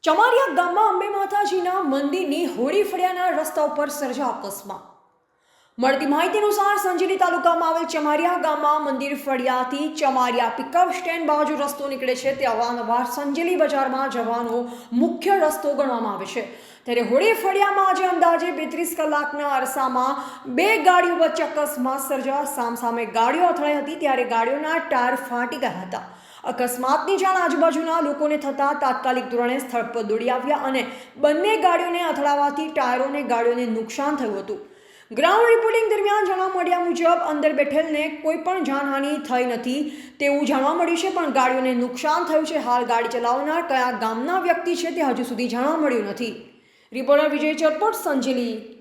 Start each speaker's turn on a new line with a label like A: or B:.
A: ચમારિયા ગામમાં અંબે માતાજીના મંદિરની હોળી ફળિયાના રસ્તા ઉપર સર્જા અકસ્માત. મળતી માહિતી અનુસાર સંજેલી તાલુકામાં આવેલ ચમારિયા ગામમાં મંદિર ફળિયાથી ચમારિયા પિકઅપ સ્ટેન્ડ બાજુ રસ્તો નીકળે છે. તે અવારનવાર સંજેલી બજારમાં જવાનો મુખ્ય રસ્તો ગણવામાં આવે છે. ત્યારે હોળી ફળિયામાં આજે અંદાજે 32 કલાકના અરસામાં બે ગાડીઓ વચ્ચે અકસ્માત સર્જા. સામસામે ગાડીઓ અથડાઈ હતી ત્યારે ગાડીઓના ટાયર ફાટી ગયા હતા. અકસ્માતની જાણ આજુબાજુના લોકોને થતાં તાત્કાલિક ધોરણે સ્થળ પર દોડી આવ્યા અને બંને ગાડીઓને અથડાવાથી ટાયરોને ગાડીઓને નુકસાન થયું હતું. ગ્રાઉન્ડ રિપોર્ટિંગ દરમિયાન જાણવા મળ્યા મુજબ અંદર બેઠેલને કોઈ પણ જાનહાનિ થઈ નથી તેવું જાણવા મળ્યું છે, પણ ગાડીઓને નુકસાન થયું છે. હાલ ગાડી ચલાવનાર કયા ગામના વ્યક્તિ છે તે હજુ સુધી જાણવા મળ્યું નથી. રિપોર્ટર વિજય ચરપોટ, સંજેલી.